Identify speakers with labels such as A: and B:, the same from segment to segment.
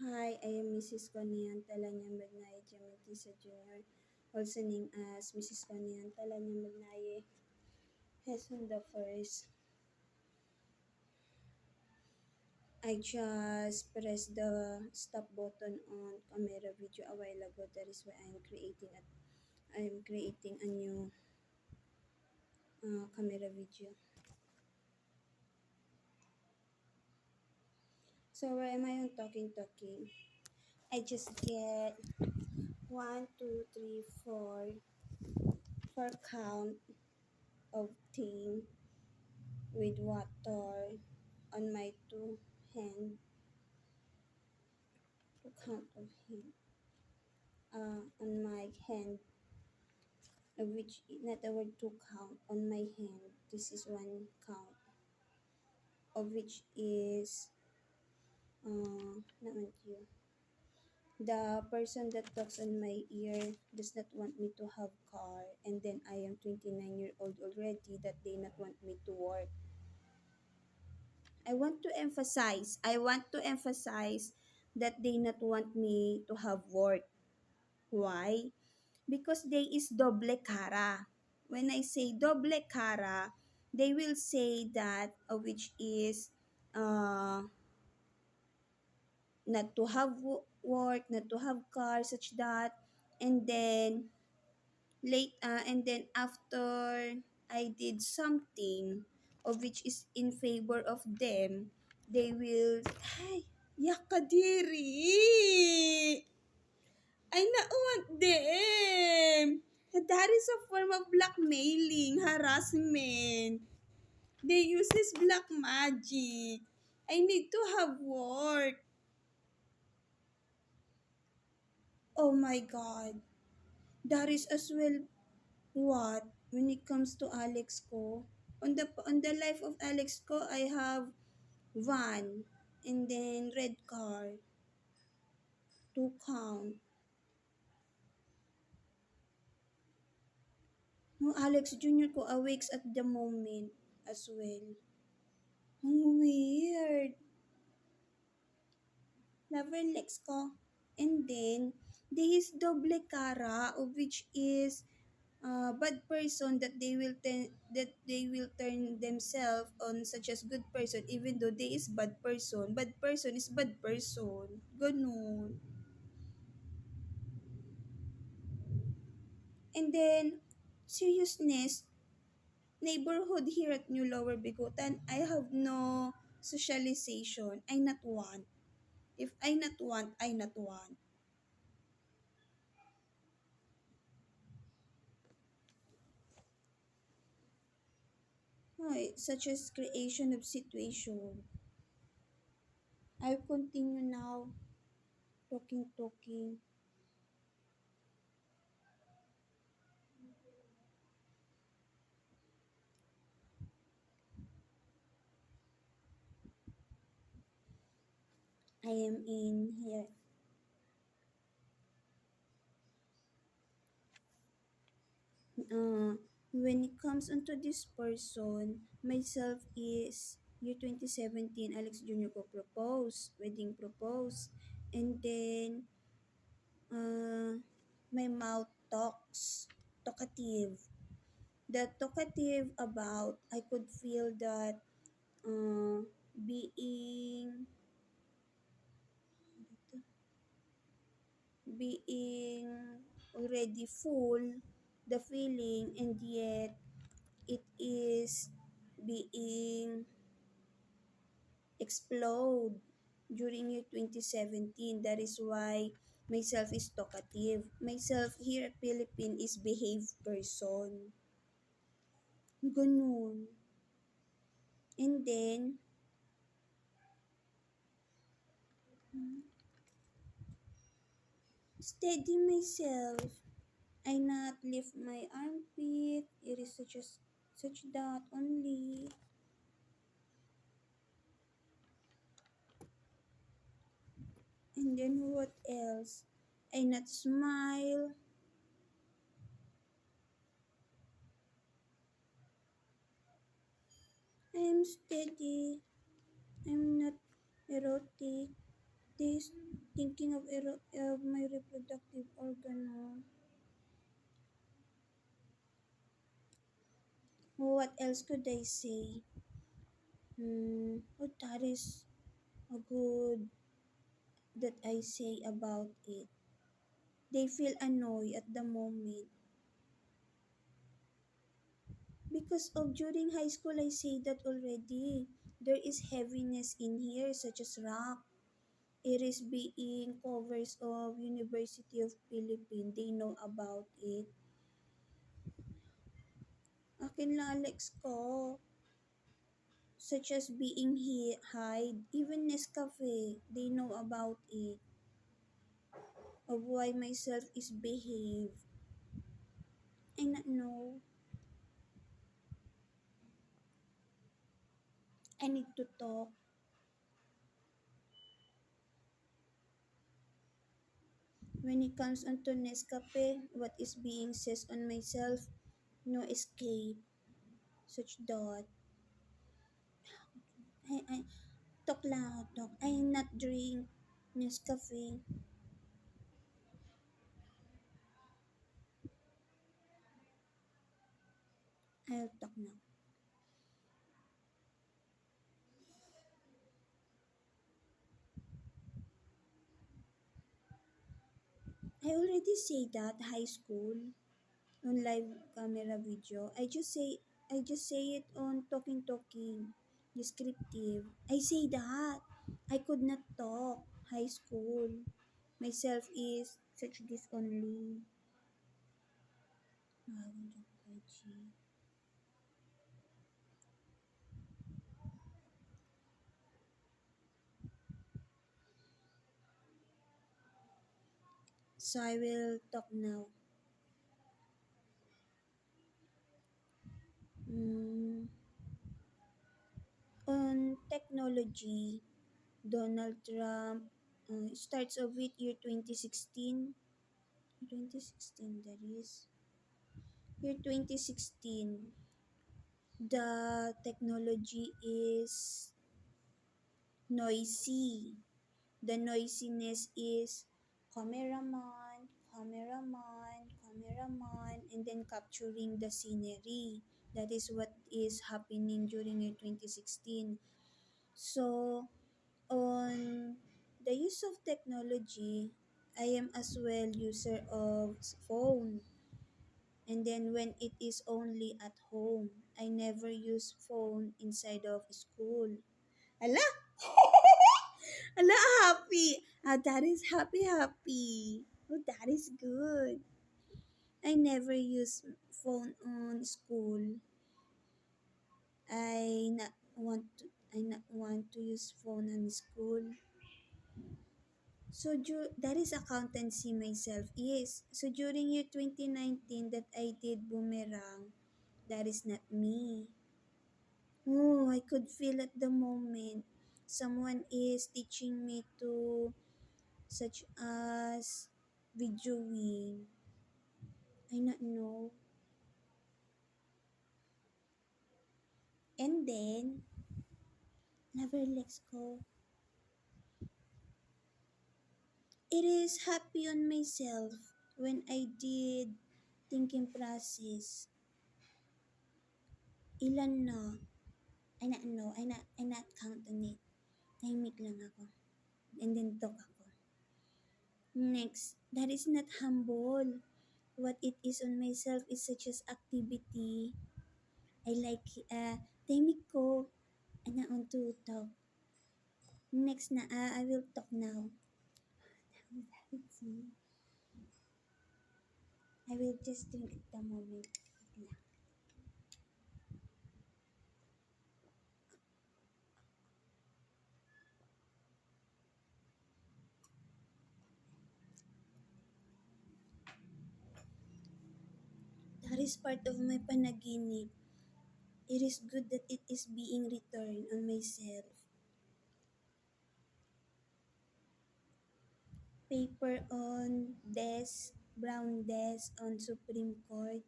A: Hi, I am Mrs. Conian Talanya Magnaye Diamantisa Jr., also known as Mrs. Conian Talanya Magnaye Hesun the First. I just pressed the stop button on camera video a while ago. That is why I am creating a new camera video. So where am I on talking? I just get one, two, three, four count of thing with water on my two hand, two count of hand, on my hand, which not the word two count on my hand. This is one count, of which is naman you. The person that talks on my ear does not want me to have car, and then I am 29-year-old already that they not want me to work. I want to emphasize that they not want me to have work. Why? Because they is doble cara. When I say doble cara, they will say that which is uh, not to have work, not to have car, such that, and then after I did something of which is in favor of them, they will, ay, yakadiri! I not want them. That is a form of blackmailing, harassment. They use this black magic. I need to have work. Oh my God. That is as well what when it comes to Alex ko. On the life of Alex ko, I have van and then red car, two count. No, Alex Jr. ko awakes at the moment as well. Ang weird. Lover legs ko. And then, there is doble cara, of which is bad person that they will turn themselves on such as good person even though they is bad person. Bad person is bad person. Ganun. And then, seriousness, neighborhood here at New Lower Bigutan, I have no socialization. I not want. If I not want, I not want. Right, such as creation of situation. I'll continue now talking. I am in here. Uh, when it comes onto this person, myself is year 2017, Alex Jr. ko propose, wedding propose. And then, my mouth talkative. The talkative about, I could feel that being being already full the feeling, and yet it is being explode during year 2017. That is why myself is talkative. Myself here at Philippines is behave person. Ganun. And then, steady myself. I not lift my armpit. It is such that only. And then what else? I not smile. I am steady. I'm not erotic. This thinking of my reproductive organ. No? What else could I say? What that is a good that I say about it. They feel annoyed at the moment. Because of during high school, I say that already. There is heaviness in here, such as rock. It is being covers of University of Philippines. They know about it. Akin lang Alex ko. Such as being hide. Even Nescafe, they know about it. Of why myself is behave. I not know. I need to talk. When it comes onto Nescafe, what is being says on myself, no escape. Such dot. I talk lang ako, talk. I not drink Nescafe. I'll talk now. I already say that high school on live camera video. I just say it on talking descriptive. I say that I could not talk high school. Myself is such this only. So I will talk now. Mm, on technology, Donald Trump starts of it year 2016. 2016 that is. Year 2016, the technology is noisy. The noisiness is cameraman, and then capturing the scenery. That is what is happening during year 2016. So, on the use of technology, I am as well user of phone. And then when it is only at home, I never use phone inside of school. Ala! Ala, happy! That is happy. Oh, that is good. I never use phone on school. I not want to use phone on school. So that is accountancy myself. Yes. So during year 2019 that I did boomerang, that is not me. Oh, I could feel at the moment someone is teaching me to such as videoing. I not know. And then, never let's go. It is happy on myself when I did thinking process. Ilan na? I not count on it. Tahimik lang ako. And then talk ako. Next, that is not humble. What it is on myself is such as activity. I like, tahimik ko. I not want to talk. Next na, I will talk now. I will just drink at the moment. That is part of my panaginip. It is good that it is being returned on myself. Paper on desk, brown desk on Supreme Court.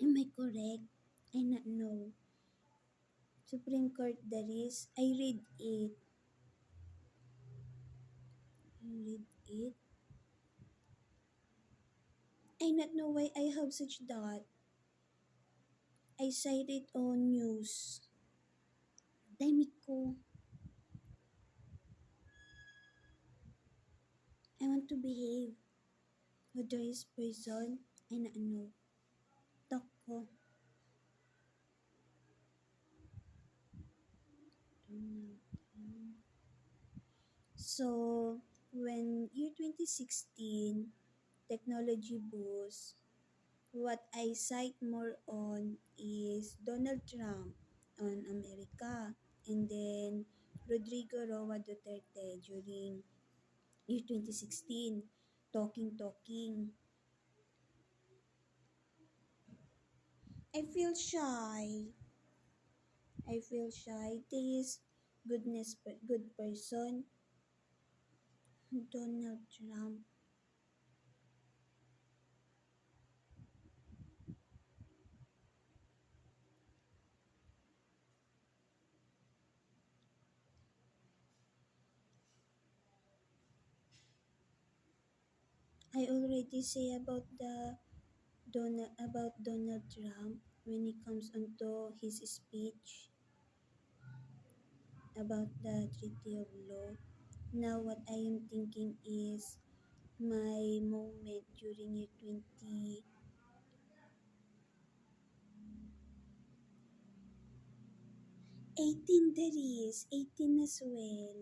A: Am I correct? I not know. Supreme Court that is. I read it. read it. I not know why I have such that. I cited it on news. Dami ko. I want to behave. Others person ay na ano. Talk ko. So, when year 2016, technology boost, what I cite more on is Donald Trump on America and then Rodrigo Roa Duterte during year 2016. Talking. I feel shy. This good person. Donald Trump. I already say about Donald Trump when it comes onto his speech about the Treaty of Law. Now what I am thinking is my moment during year 2018 there is 18 as well.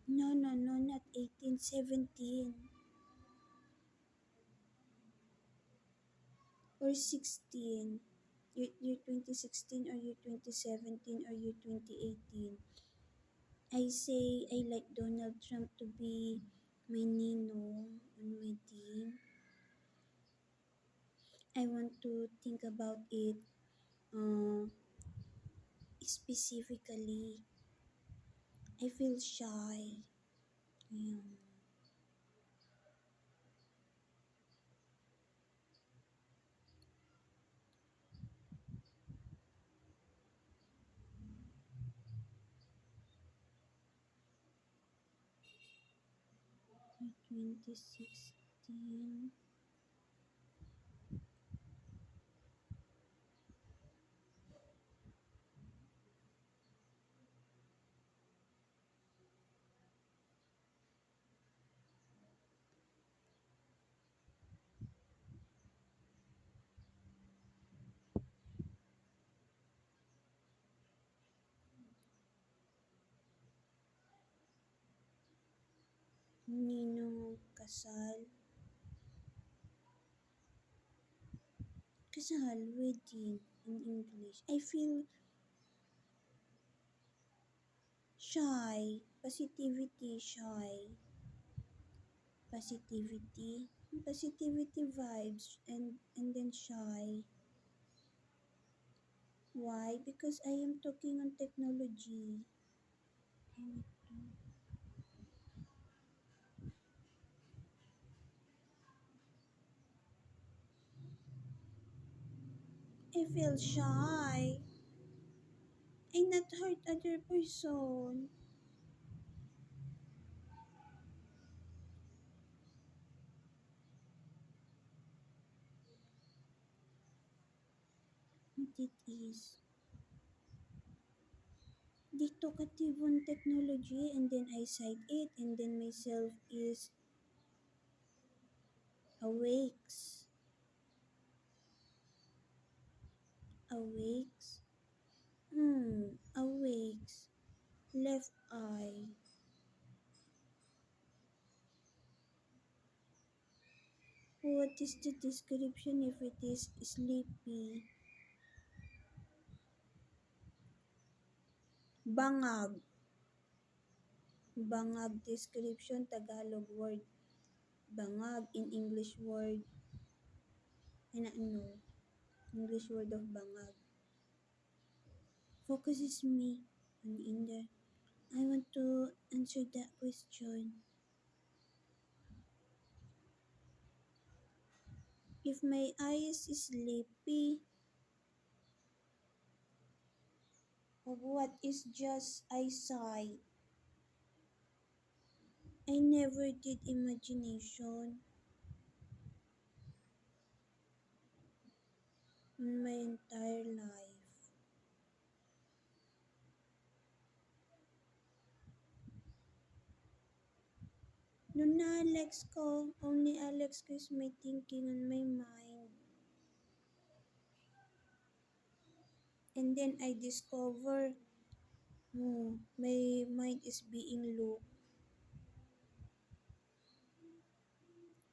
A: No, not 18, 17 or 16. Year 2016 or year 2017 or year 2018. I say I like Donald Trump to be my ninong on wedding. I want to think about it uh, specifically. I feel shy. Yeah. 2016. Ninong kasal. Kasal, wedding in English. I feel shy. Positivity. Positivity vibes and then shy. Why? Because I am talking on technology. I feel shy. I not hurt other person. It is. They talkative on technology and then I cite it and then myself is awakes. Awakes. Awakes. Left eye. What is the description if it is sleepy? Bangag. Bangag description, Tagalog word. Bangag in English word. Ano? English word of bangag. Focuses me on in there. I want to answer that question. If my eyes is sleepy, of what is just eyesight? I never did imagination in my entire life. Nung na-Alex ko, only Alex ko is my thinking on my mind. And then I discover, oh, my mind is being looked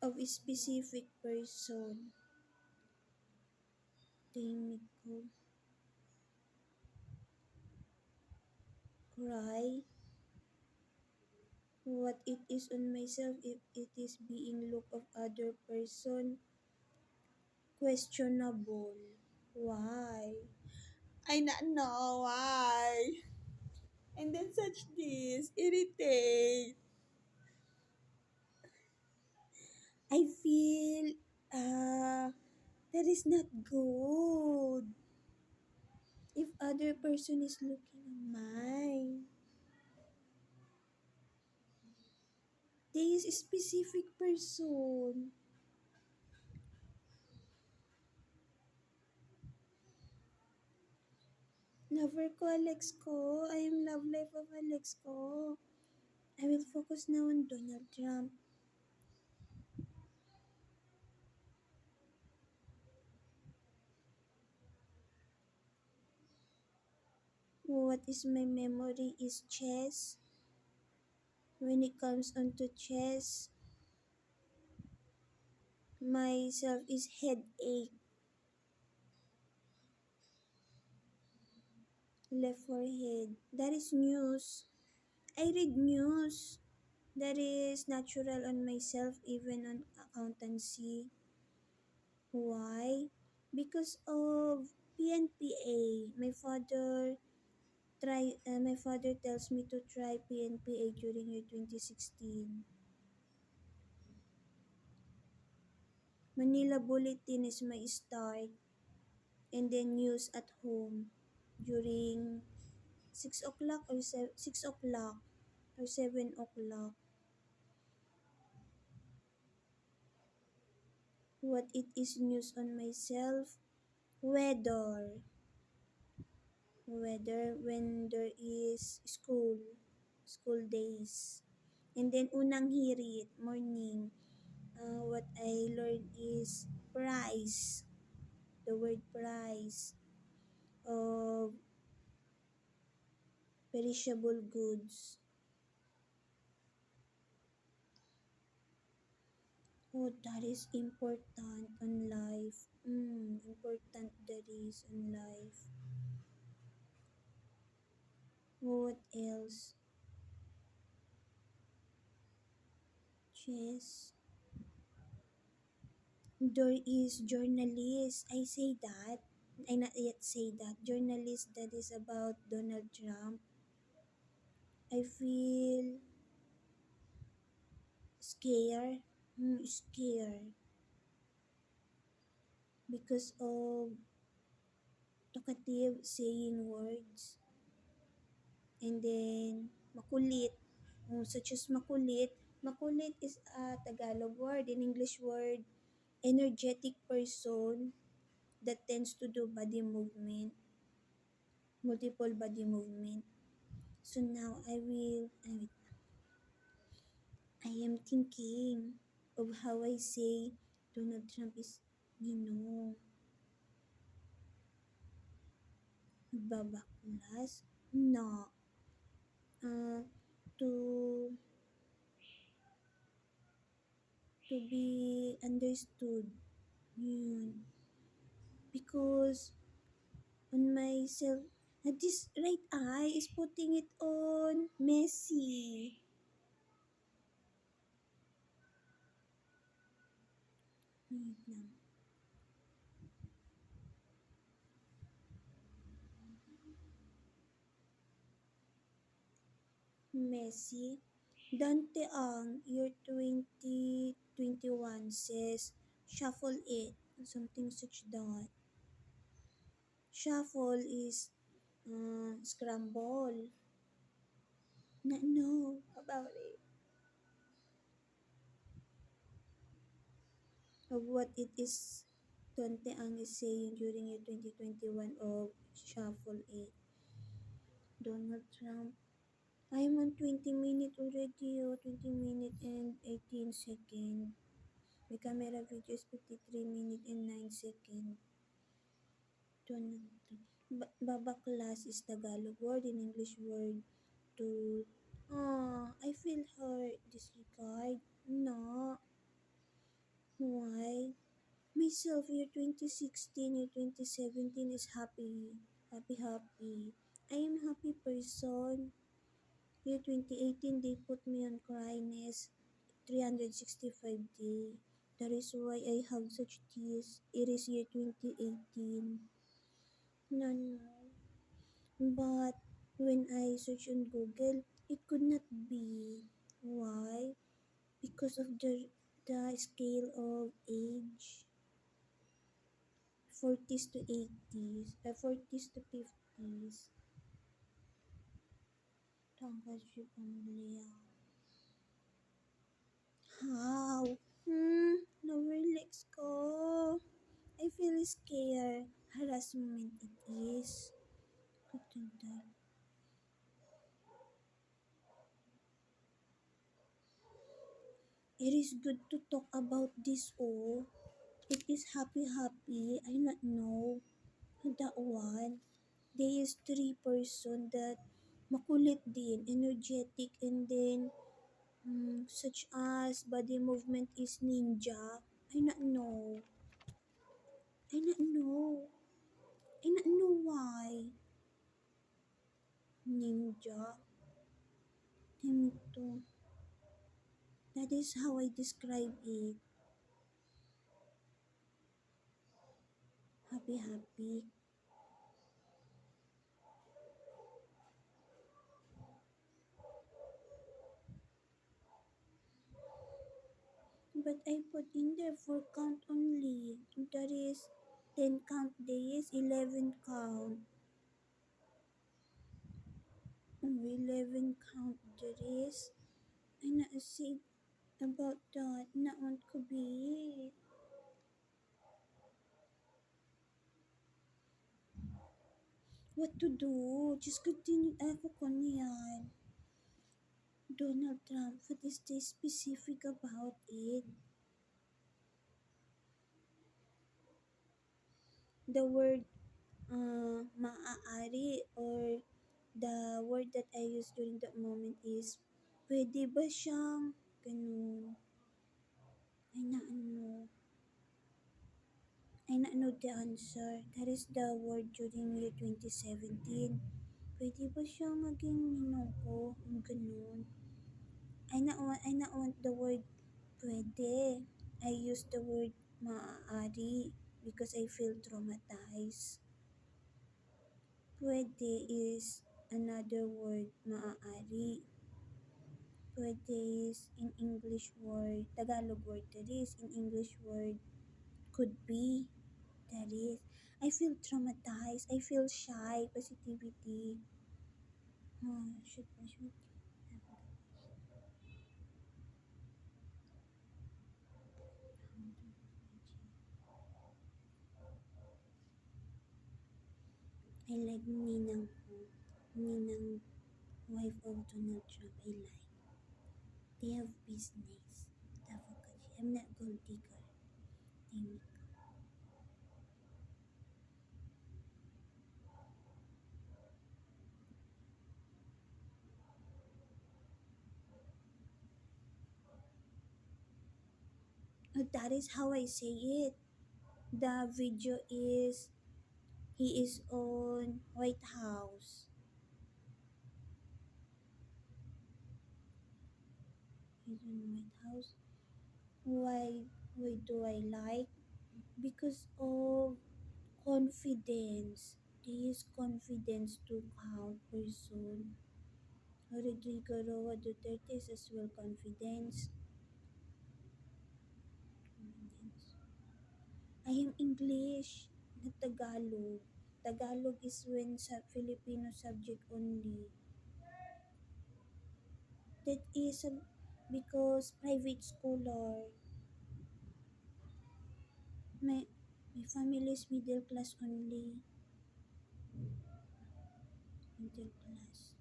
A: of a specific person. Tahimik ko. Cry. What it is on myself if it is being looked of other person. Questionable. Why? I not know why. And then such this irritate. I feel that is not good. If other person is looking on mine, there is a specific person. Lover ko, Alex ko. I am love life of Alex ko. I will focus now on Donald Trump. What is my memory is chess. When it comes onto chess, myself is headache. Left forehead. That is news. I read news. That is natural on myself, even on accountancy. Why? Because of PNPA. My father tells me to try PNPA during year 2016. Manila Bulletin is my start, and then news at home during 6 o'clock or 6 o'clock or 7 o'clock. What it is news on myself? Weather. Weather when there is school days. And then unang hirit, morning. What I learned is price, the word price of perishable goods. Oh, that is important on life. Important that is on life. What else? Chess. There is journalist. I say that. I not yet say that. Journalist that is about Donald Trump. I feel scared. Scared. Because of talkative saying words. And then, makulit. Such as makulit. Makulit is a Tagalog word. In English word, energetic person that tends to do body movement. Multiple body movement. So now I am thinking of how I say Donald Trump is, nagbabaklas. No. Uh, to be understood. Yun. Because on myself, this right eye is putting it on messy. Wait lang. Messy. Dante Ang, year 2021 says, shuffle it. Something such that. Shuffle is scramble. Not know about it. of what it is Tonte Ang is saying during year 2021 of Shuffle 8. Donald Trump. I'm on 20 minutes already, 20 minutes and 18 seconds. My camera video is 53 minutes and 9 seconds. Donald Trump. Babaklas is Tagalog word in English word to. I feel hurt. Disregard. No. Why? Myself, year 2016, year 2017 is happy. Happy, happy. I am happy person. Year 2018, they put me on cryness 365 day. That is why I have such tears. It is year 2018. No, no. But when I search on Google, it could not be. Why? Because of the scale of age. 40s to 80s, 40s to 50s. Tanggalship only. How? Lower legs ko. I feel scared. Harassment it is. Katanda. It is good to talk about this, oh. It is happy happy. I not know. That one. There is three person that makulit din, energetic, and then such as body movement is ninja. I not know. I not know. I not know why. Ninja. Timito. That is how I describe it. Happy happy. But I put in there for count only. That is 10 count days, 11 count. 11 count days. I not see about that. Not want to be. What to do? Just continue ako ko niyan. Donald Trump, what is the specific about it? The word maaari or the word that I use during that moment is pwede ba siyang ganun? I not know. I not know the answer. That is the word during year 2017. Pwede ba siyang maging minuko? Ganun. I not want the word pwede. I use the word maaari because I feel traumatized. Pwede is another word, maaari. Pwede is in English word, Tagalog word that is, in English word, could be, that is. I feel traumatized, I feel shy, positivity. Should. I like Ninang ko. Ninang wife of Donald Trump, I like. They have business. Advocacy. I'm not gold digger. They that is how I say it. The video is he is on White House. He's on White House. Why do I like? Because of confidence. There is confidence to count person. Rodrigo Roa Duterte is as well confidence. I am English, not Tagalog. Tagalog is when sa Filipino subject only. That is because private scholar. My family is middle class only. Middle class.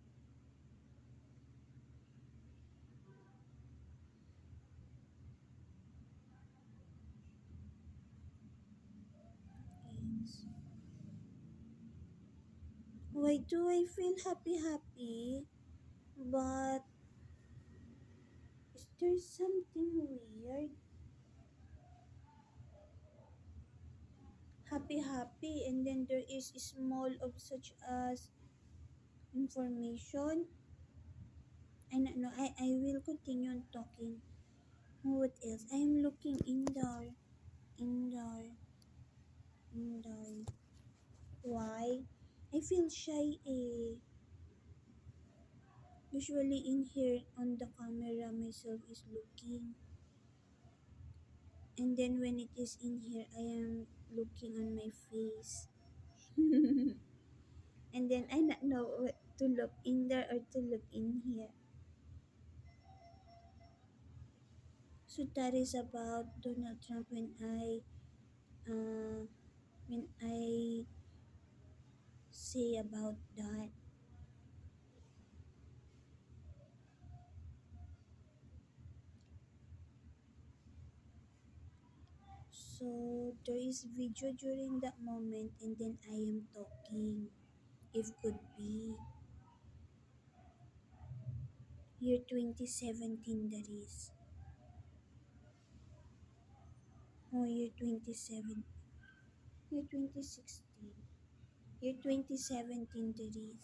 A: Yes. Why do I feel happy? But is there something weird? Happy, and then there is small of such as information. I don't know. I will continue on talking. What else? I am looking indoor, indoor. Why? I feel shy eh. Usually in here on the camera myself is looking. And then when it is in here I am looking on my face. And then I not know what to look in there or to look in here. So that is about Donald Trump uh, when I say about that. So there is video during that moment and then I am talking. If could be year 2017 that is. Oh year 27. Year 2016. Year 2017 that is.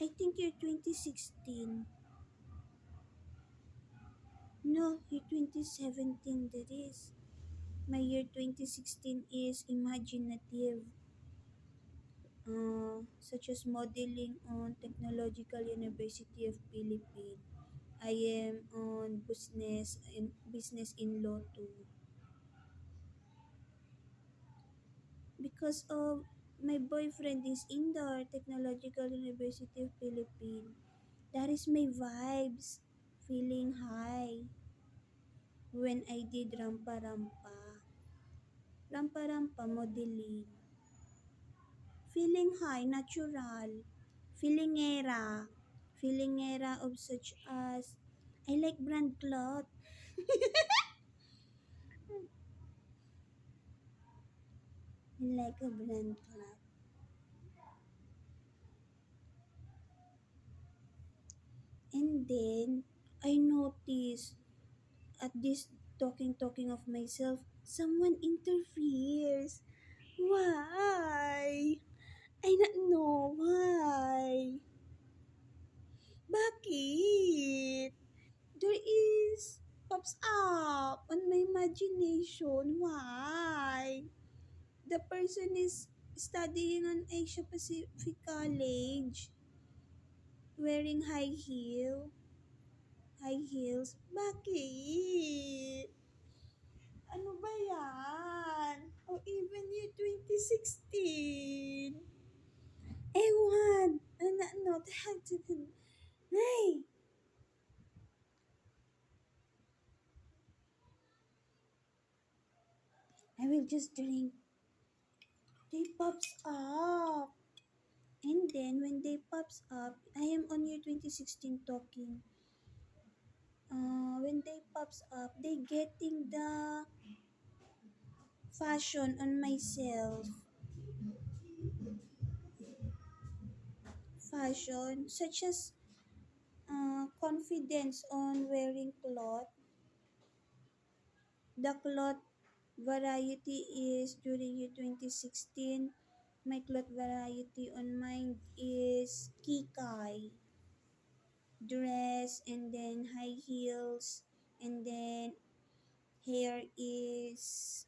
A: I think year 2016. No, year 2017 that is. My year 2016 is imaginative, such as modeling on Technological University of Philippines. I am on business in law too. Because of my boyfriend is in the Technological University of Philippines. That is my vibes. Feeling high when I did rampa rampa. Rampa rampa modeling. Feeling high, natural. Feelingera. Feelingera of such as I like brand cloth. I like a brand cloth. And then I noticed at this talking of myself, someone interferes. Why? I don't know why. Bakit? There is pops up on my imagination. Why? The person is studying on Asia Pacific College, wearing high heels. Bakit? Ano ba yan? O even year 2016. Ewan. Ano, Hey! I will just drink. They pops up. And then when they pops up, I am on year 2016 talking. When they pops up, they getting the fashion on myself. Fashion such as confidence on wearing cloth. The cloth variety is during year 2016. My cloth variety on mine is kikai dress and then high heels and then hair is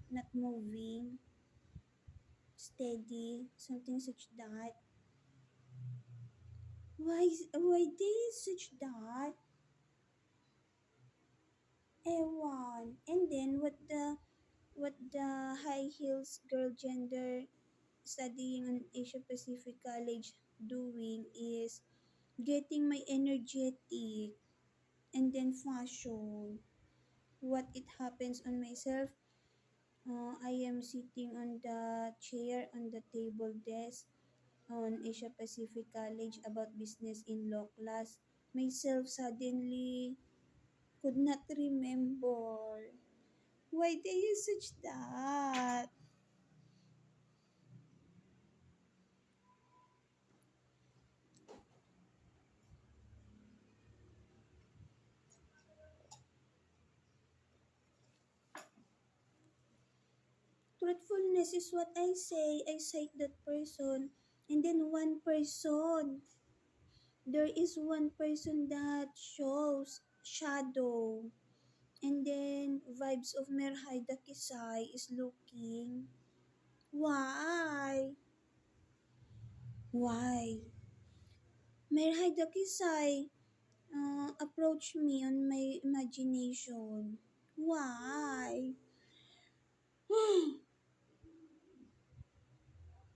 A: not moving, steady, something such that. Why they such that? Ewan. And then what the high heels girl gender studying on Asia Pacific College doing is getting my energetic and then fashion. what it happens on myself. I am sitting on the chair on the table desk on Asia Pacific College about business in law class. Myself suddenly could not remember. Why they use such that? Truthfulness is what I say. I cite that person. And then one person. There is one person that shows shadow. And then vibes of Merhaida Kisai is looking. Why? Why? Merhaida Kisai approached me on my imagination. Why?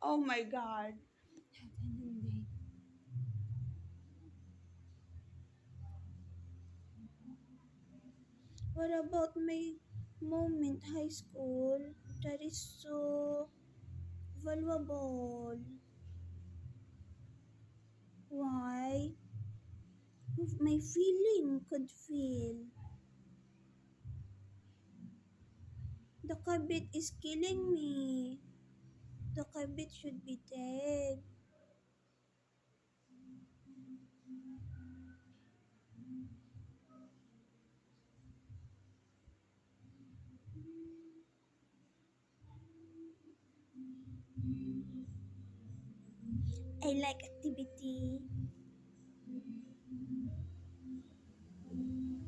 A: Oh my god. What about my moment high school? That is so valuable. Why? My feeling could feel. The kabit is killing me. The kabit should be dead. I like activity.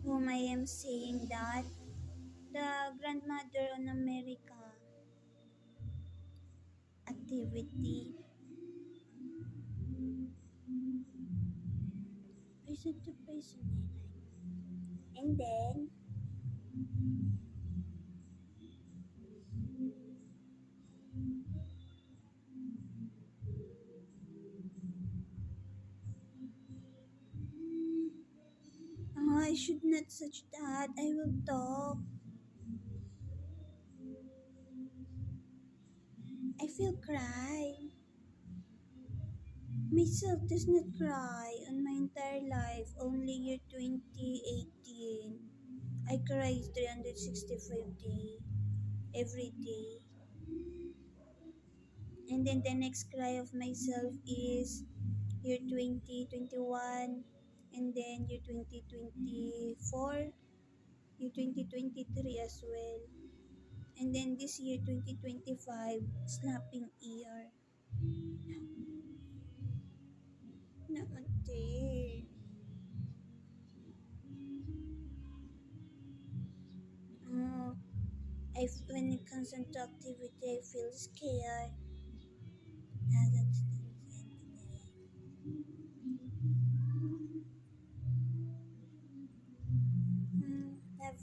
A: Whom I am saying that the grandmother on America activity. Person to person I like. And then I should not such that. I will talk. I feel cry. Myself does not cry on my entire life, only year 2018. I cry 365 days, every day. And then the next cry of myself is year 2021, and then year 2024, year 2023 as well. And then this year 2025, snapping year. Naman Oh, when it comes into activity, I feel scared. Never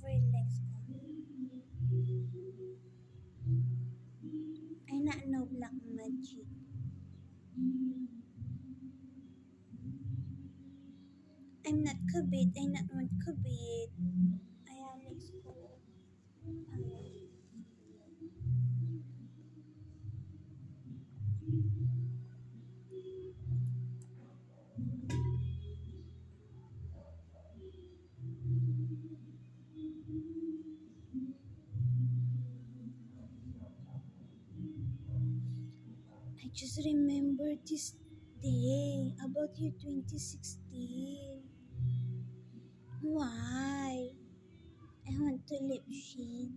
A: relax ko. I not know black magic. I'm not kabit. I not want kabit. I Alex ko. I just remember this day about year 2016. Why? I want to lip shade.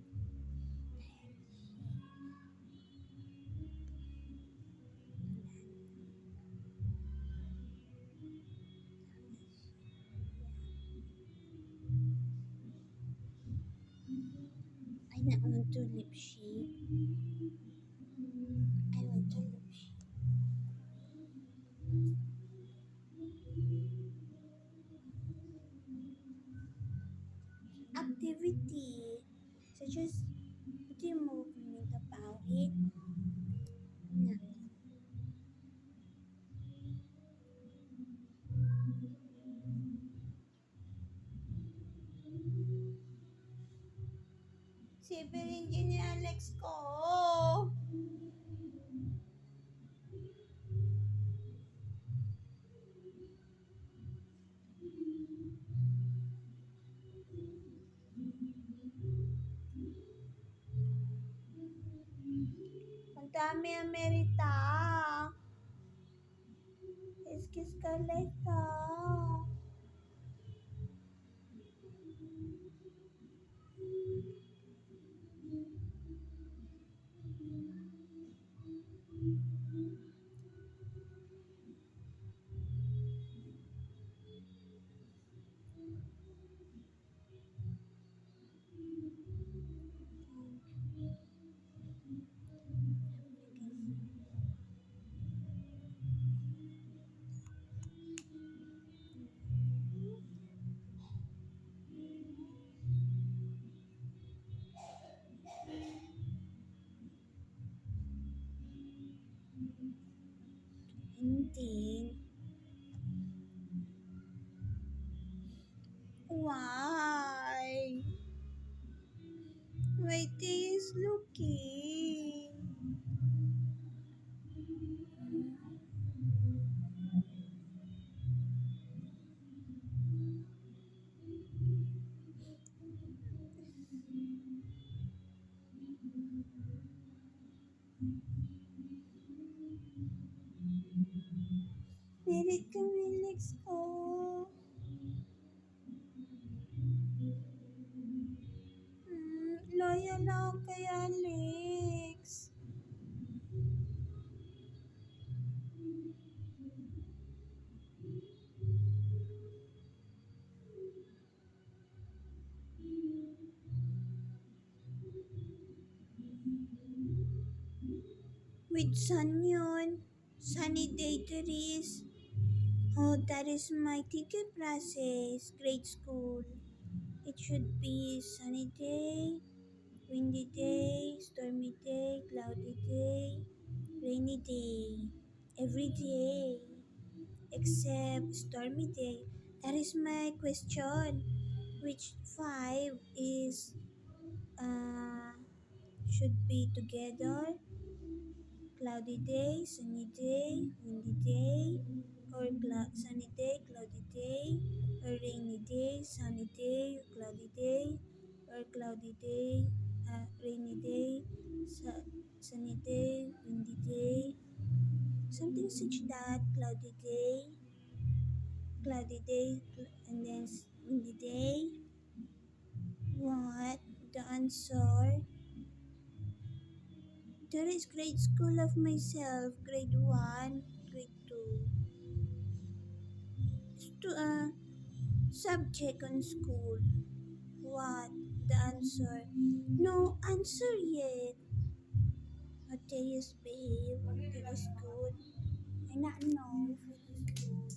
A: I not want to lip shade. I want to lip shade. Activity such as the movement about it. No. bibilin din ni Alex ko. Ang dami Amerita. Kiss Carleta. Hindi. Why? My thing is looking. Pilit kami Lex ko. Loyal ako kay Alex. With sun yun. Sunny day there is. Oh, that is my ticket process. Grade school. It should be sunny day, windy day, stormy day, cloudy day, rainy day. Every day. Except stormy day. That is my question. Which five is should be together? Cloudy day, sunny day, windy day, or sunny day, cloudy day, or rainy day, sunny day, cloudy day, or cloudy day, rainy day, sunny day, windy day, something such that cloudy day, and then windy day. What? The answer? There is grade school of myself, grade 1, grade 2. Subject on school. What? The answer? No answer yet. What day is babe? It is good. I not know if it is good.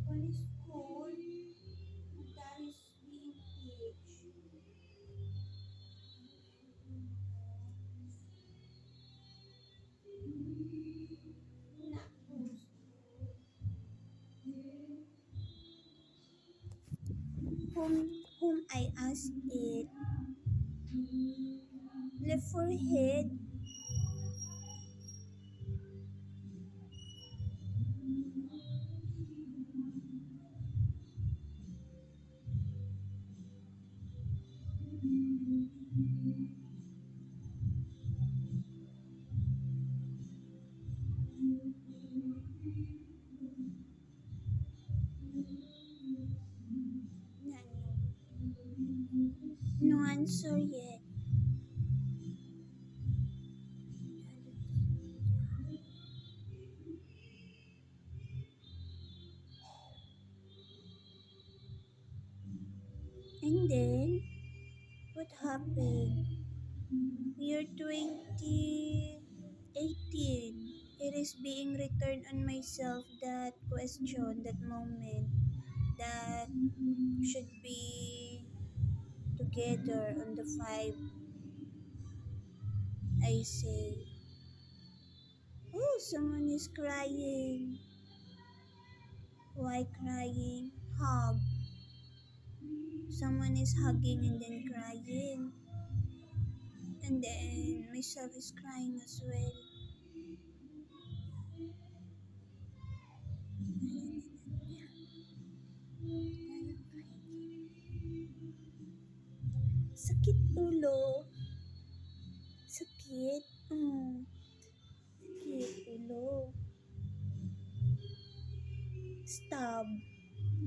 A: What is good? That is being teach. Not good. Whom I asked it. Left forehead. No answer yet. And then, what happened? Year 2018. It is being returned on myself that question, that moment, that should be together on the five, I say, oh, someone is crying. Why crying? Hug. Someone is hugging and then crying. And then myself is crying as well. Sakit ulo. Sakit. Sakit ulo. Stab.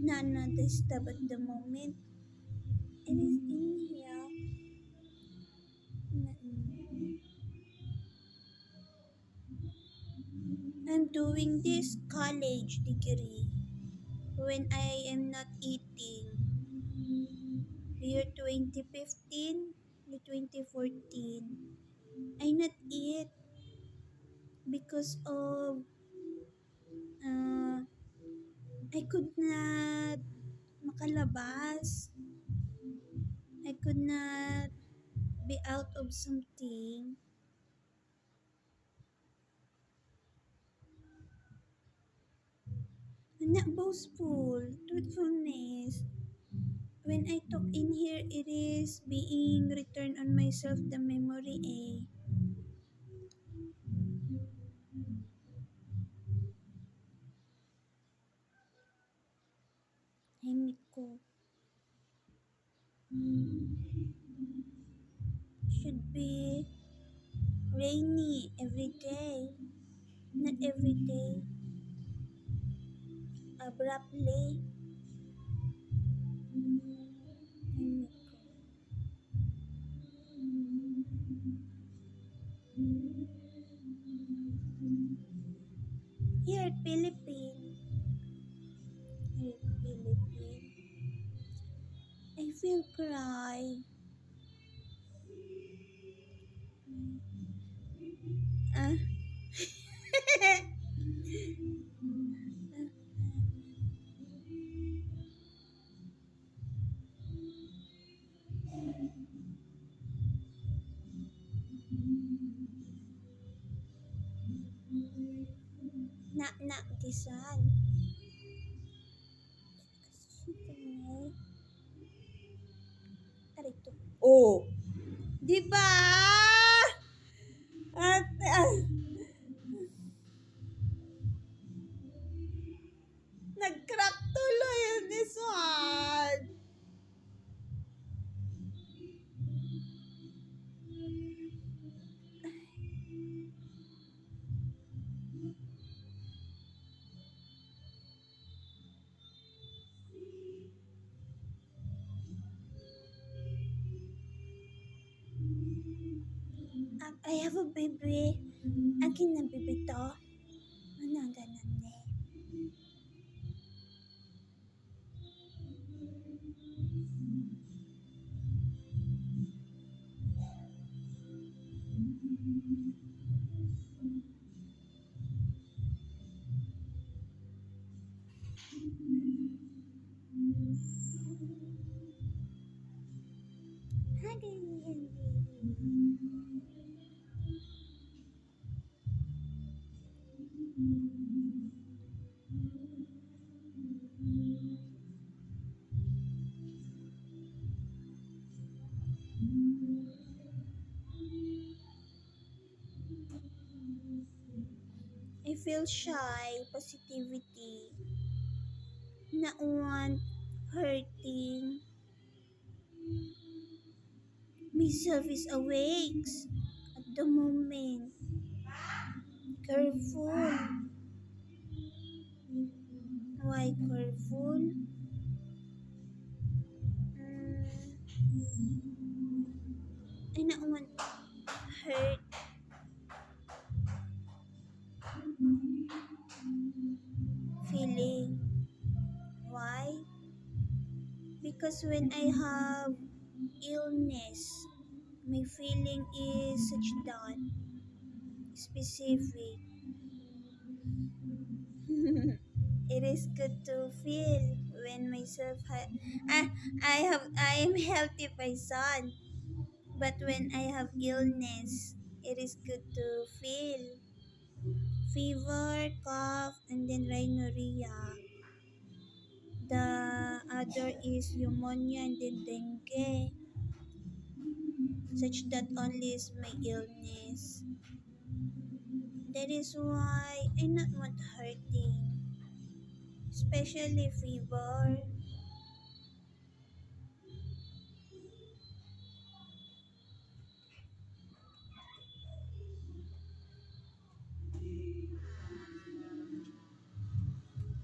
A: Not the stab at the moment. It is in here. I'm doing this college degree when I am not eating. Year 2015 to 2014, I not eat because of uh, I could not makalabas. I could not be out of something. Not boastful, truthfulness. When I talk in here, it is being returned on myself the memory eh. Himik ko. Should be rainy every day. Not every day. Abruptly. Himik ko. Here, Philippines. Here, Philippines. I feel cry. Ah. Nak this one. Arito. Oh, di ba? At, nag-crack tuloy yun this one. I have a baby. Akin na baby to. Ano ganun eh. Ha, ganyan. I feel shy, positivity, not want hurting. Myself is awake at the moment. Careful. Why careful? I not want hurt. Feeling. Why? Because when I have illness, my feeling is such that specific. It is good to feel when myself I am healthy person, but when I have illness, it is good to feel fever, cough, and then rhinorrhea. The other is pneumonia and then dengue, such that only is my illness. That is why I not want hurting, especially fever.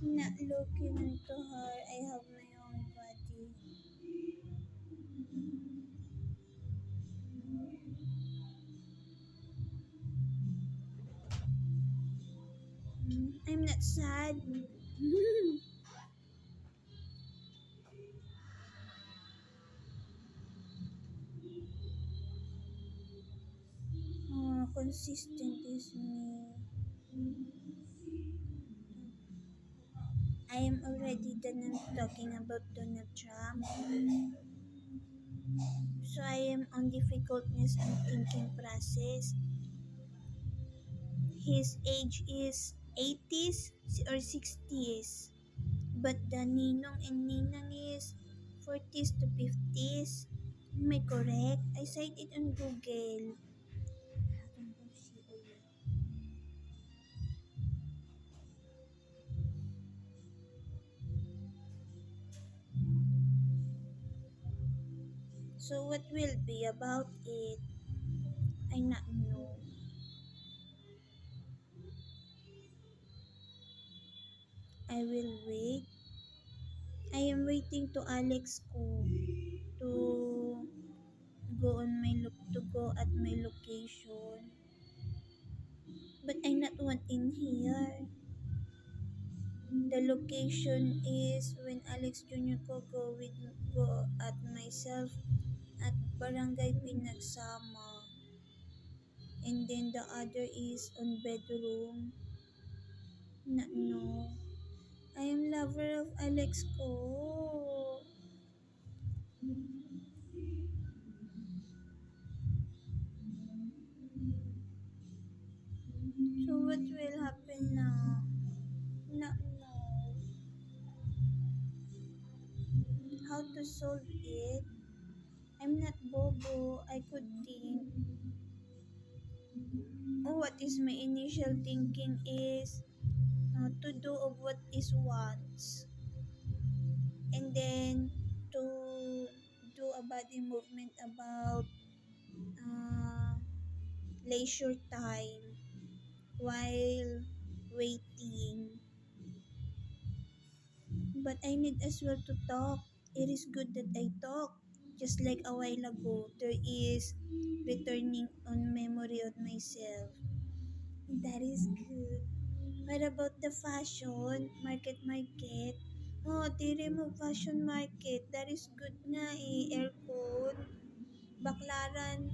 A: Not looking into her, I have my own body. I'm not sad. Oh, consistent is me. I am already done talking about Donald Trump. So I am on difficultness and thinking process. His age is 80s or 60s. But the ninong and ninang is 40s to 50s. Am I correct? I cited it on Google. So what will be about it? I not know. I will wait. I am waiting to Alex ko to to go at my location. But I not want in here. The location is when Alex Jr. ko go at myself at Barangay Pinagsama. And then the other is on bedroom. No. I am lover of Alex ko. So what will happen now? No. How to solve it? I'm not bobo. I could think. Oh, what is my initial thinking is to do of what is wants. And then to do a body movement about uh, leisure time while waiting. But I need as well to talk. It is good that I talk. Just like a while ago, there is returning on memory of myself. That is good. What about the fashion? Market? Oh, they remove fashion market. That is good nga eh. Aircon. Baklaran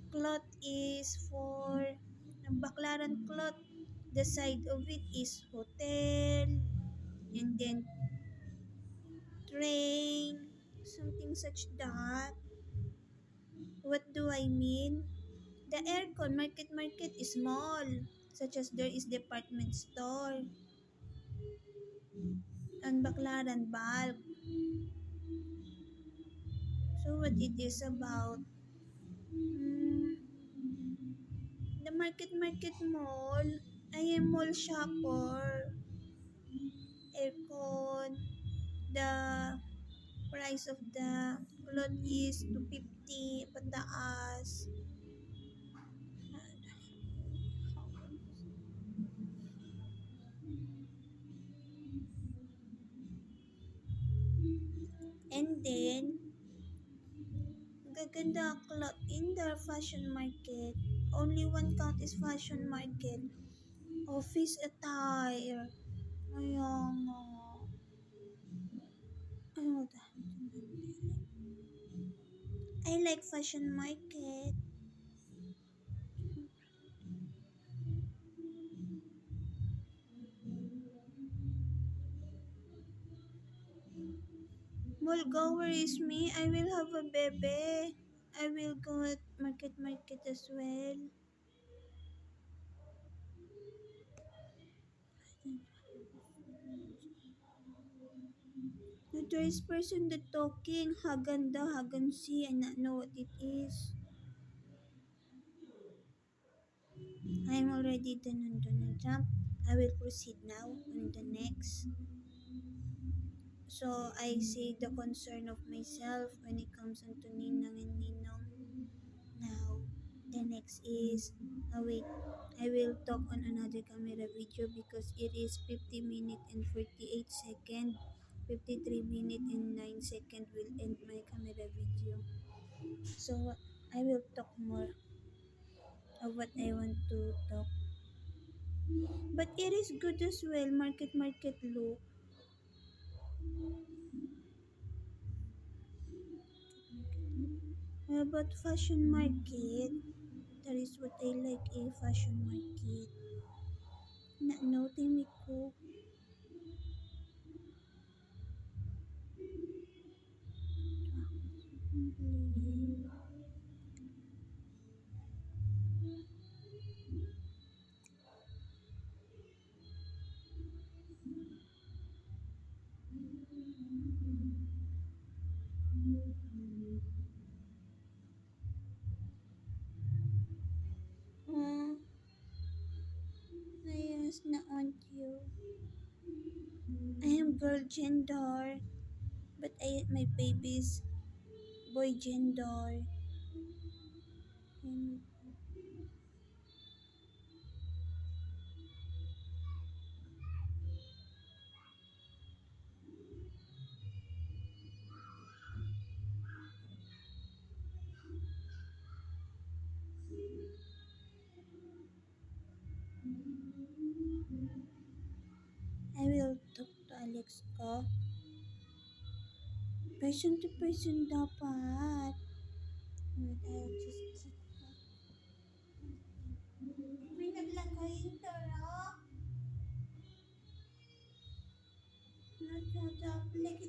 A: cloth is for Baklaran cloth. The side of it is hotel and then train, something such that. What do I mean? The aircon market is small, such as there is department store and Baclaran bulk. So what it is about? Hmm, the market mall. I am mall shopper. Aircon. The price of the cloth is 250 pataas. And then, gaganda cloth in the fashion market. Only one count is fashion market. Office attire. Ayun nga. Ano ta? I like fashion market. Goer is me. I will have a baby. I will go at market as well. No, there is person that talking. Haganda, Hagansi. I not know what it is. I am already done on Donald Trump. I will proceed now on the next. So I see the concern of myself when it comes onto Ninang and Ninong. Now, the next is, wait, I will talk on another camera video because it is 50 minutes and 48 seconds. 53 minutes and 9 seconds will end my camera video. So, I will talk more of what I want to talk. But it is good as well, market look. About fashion market, that is what I like, a fashion market. Na noting me ko. Oh, I asked na on you. I am girl gender, but my baby's boy gender. And I will talk to Alex ko. Person to person dapat. Wait, I'll just... May naglagay yung tara. Nagtatap. Like,